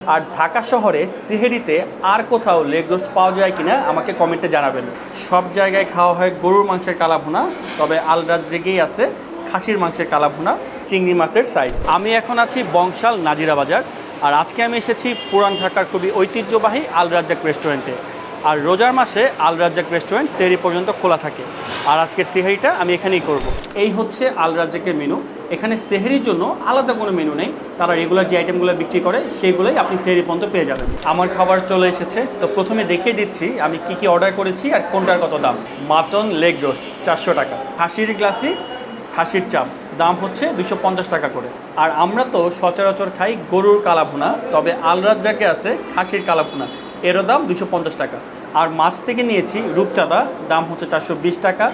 আর ঢাকা শহরে সিহেরিতে আর কোথাও leg roast পাওয়া যায় কিনা আমাকে কমেন্টে জানাবেন। সব জায়গায় খাওয়া হয় গরুর মাংসের কালাভুনা, তবে আল রাজ্জাকেই আছে খাসির মাংসের কালাভুনা, চিংড়ি মাছের সাইজ। আমি এখন আছি বংশাল নাজিরা বাজার, আর আজকে আমি এসেছি পুরান ঢাকার খুবই ঐতিহ্যবাহী আল রাজ্জাক রেস্টুরেন্টে। আর রোজার মাসে আল রাজ্জাক রেস্টুরেন্ট সেহরি পর্যন্ত খোলা থাকে, আর আজকের সেহরিটা আমি এখানেই করব। এই হচ্ছে আল রাজ্জাকের মেনু। এখানে সেহরির জন্য আলাদা কোনো মেনু নেই, তারা রেগুলার যে আইটেমগুলো বিক্রি করে সেইগুলোই আপনি সেহরি পর্যন্ত পেয়ে যাবেন। আমার খাবার চলে এসেছে, তো প্রথমে দেখিয়ে দিচ্ছি আমি কি অর্ডার করেছি আর কোনটার কত দাম। মাটন লেগ রোস্ট 400 টাকা, খাসির গ্লাসি, খাসির চাপ দাম হচ্ছে 250 টাকা করে। আর আমরা তো সচরাচর খাই গরুর কালাভুনা, তবে আল রাজ্জাকে আছে খাসির কালাভুনা, এরও দাম 250 টাকা। আর মাছ থেকে নিয়েছি রূপচাঁদা, দাম হচ্ছে 420 টাকা,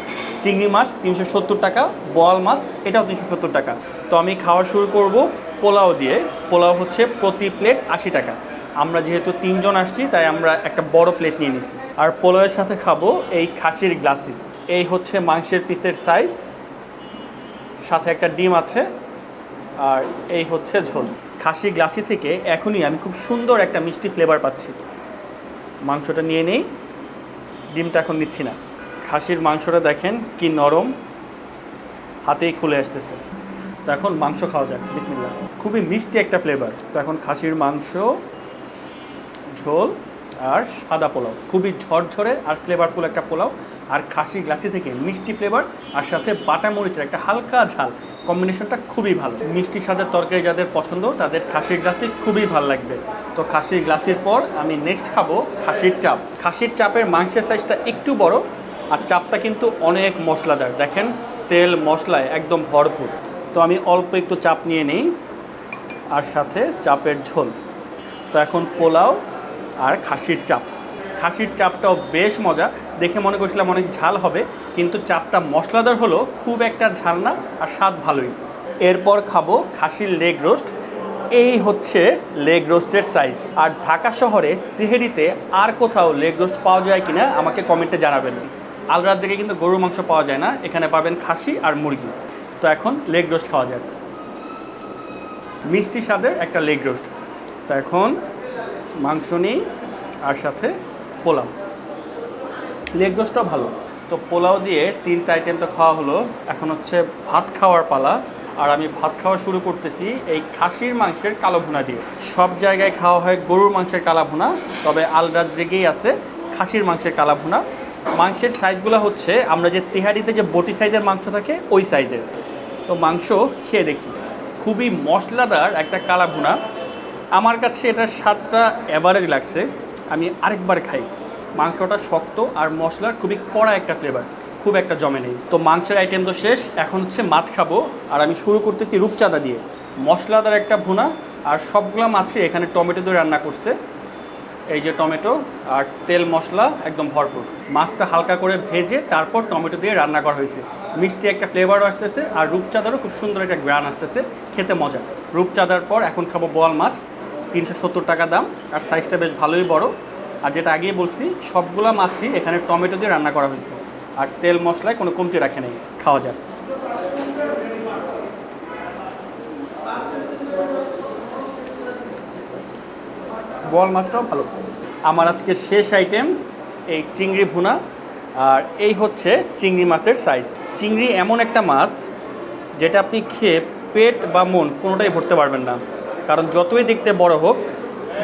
চিংড়ি মাছ 370 টাকা, বোয়াল মাছ এটাও 370 টাকা। তো আমি খাওয়া শুরু করব পোলাও দিয়ে। পোলাও হচ্ছে প্রতি প্লেট 80 টাকা। আমরা যেহেতু 3 জন আসছি তাই আমরা একটা বড় প্লেট নিয়ে নিছি। আর পোলাওয়ের সাথে খাবো এই খাসির গ্লাসি। এই হচ্ছে মাংসের পিসের সাইজ, সাথে একটা ডিম আছে, আর এই হচ্ছে ঝোল। খাসি গ্লাসি থেকে এখনই আমি খুব সুন্দর একটা মিষ্টি ফ্লেভার পাচ্ছি। মাংসটা নিয়ে নেই, ডিমটা এখন নিচ্ছি না। খাসির মাংসটা দেখেন কি নরম, হাতেই খুলে আসতেছে। তো এখন মাংস খাওয়া যাক, বিসমিল্লাহ। খুবই মিষ্টি একটা ফ্লেভার। তো এখন খাসির মাংস, ঝোল আর সাদা পোলাও, খুবই ঝরঝরে আর ফ্লেভারফুল একটা পোলাও। আর খাসি গ্লাসি থেকে মিষ্টি ফ্লেভার আর সাথে বাটা মরিচের একটা হালকা ঝাল, কম্বিনেশনটা খুবই ভালো। মিষ্টি স্বাদের তরকারি যাদের পছন্দ তাদের খাসির গ্লাসি খুবই ভালো লাগবে। তো খাসির গ্লাসির পর আমি নেক্সট খাবো খাসির চাপ। খাসির চাপের মাংসের সাইজটা একটু বড়, আর চাপটা কিন্তু অনেক মশলাদার। দেখেন তেল মশলায় একদম ভরপুর। তো আমি অল্প একটু চাপ নিয়ে নিই, আর সাথে চাপের ঝোল। তো এখন পোলাও আর খাসির চাপ। খাসির চাপটাও বেশ মজা, দেখে মনে করছিলাম অনেক ঝাল হবে, কিন্তু চাপটা মশলাদার হলো, খুব একটা ঝাল না, আর স্বাদ ভালোই। এরপর খাবো খাসির লেগ রোস্ট। এই হচ্ছে লেগ রোস্টের সাইজ। আর ঢাকা শহরে সিহেরিতে আর কোথাও লেগ রোস্ট পাওয়া যায় কিনা আমাকে কমেন্টে জানাবেন। আল রাজ্জাকে কিন্তু গরুর মাংস পাওয়া যায় না, এখানে পাবেন খাসি আর মুরগি। তো এখন লেগ রোস্ট খাওয়া যাক, মিষ্টি স্বাদের একটা লেগ রোস্ট। তো এখন মাংস নিই আর সাথে পোলাও। লেগ রোস্টটাও ভালো। তো পোলাও দিয়ে 3টা আইটেম তো খাওয়া হলো, এখন হচ্ছে ভাত খাওয়ার পালা। আর আমি ভাত খাওয়া শুরু করতেছি এই খাসির মাংসের কালোভুনা দিয়ে। সব জায়গায় খাওয়া হয় গরুর মাংসের কালাভুনা, তবে আল রাজ্জাকেই আছে খাসির মাংসের কালাভুনা। মাংসের সাইজগুলো হচ্ছে আমরা যে তেহারিতে যে বটি সাইজের মাংস থাকে ওই সাইজের। তো মাংস খেয়ে দেখি, খুবই মশলাদার একটা কালাভুনা। আমার কাছে এটার স্বাদটা অ্যাভারেজ লাগছে, আমি আরেকবার খাই। মাংসটা শক্ত আর মশলার খুবই কড়া একটা ফ্লেভার, খুব একটা জমে নেই। তো মাংসের আইটেম তো শেষ, এখন হচ্ছে মাছ খাবো। আর আমি শুরু করতেছি রূপচাঁদা দিয়ে। মশলাদার একটা ভুনা, আর সবগুলো মাছে এখানে টমেটো দিয়ে রান্না করছে। এই যে টমেটো আর তেল মশলা একদম ভরপুর। মাছটা হালকা করে ভেজে তারপর টমেটো দিয়ে রান্না করা হয়েছে। মিষ্টি একটা ফ্লেভারও আসতেছে, আর রূপচাঁদারও খুব সুন্দর একটা গ্রান আসতেছে, খেতে মজা। রূপচাঁদার পর এখন খাবো বোয়াল মাছ, 370 টাকা দাম, আর সাইজটা বেশ ভালোই বড়। আর যেটা আগেই বলছি, সবগুলা মাছই এখানে টমেটো দিয়ে রান্না করা হয়েছে, আর তেল মশলায় কোনো কমতি রাখে নেই। খাওয়া যাক। বোয়াল মাছটাও ভালো। আমার আজকে শেষ আইটেম এই চিংড়ি ভুনা, আর এই হচ্ছে চিংড়ি মাছের সাইজ। চিংড়ি এমন একটা মাছ যেটা আপনি খেয়ে পেট বা মন কোনোটাই ভরতে পারবেন না, কারণ যতই দেখতে বড় হোক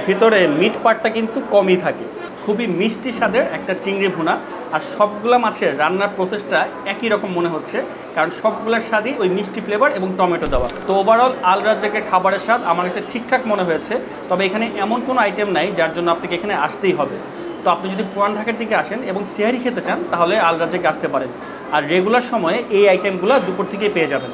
ভিতরে মিট পার্টটা কিন্তু কমই থাকে। খুবই মিষ্টি স্বাদের একটা চিংড়ি ভুনা, আর সবগুলা মাছের রান্নার প্রসেসটা একই রকম মনে হচ্ছে, কারণ সবগুলোর স্বাদই ওই মিষ্টি ফ্লেভার এবং টমেটো দেওয়া। তো ওভারঅল আল রাজ্জাকের খাবারের স্বাদ আমার কাছে ঠিকঠাক মনে হয়েছে, তবে এখানে এমন কোনো আইটেম নাই যার জন্য আপনাকে এখানে আসতেই হবে। তো আপনি যদি পুরান ঢাকার দিকে আসেন এবং সেহারি খেতে চান তাহলে আল রাজ্জাকে আসতে পারেন, আর রেগুলার সময়ে এই আইটেমগুলো দুপুর থেকেই পেয়ে যাবেন।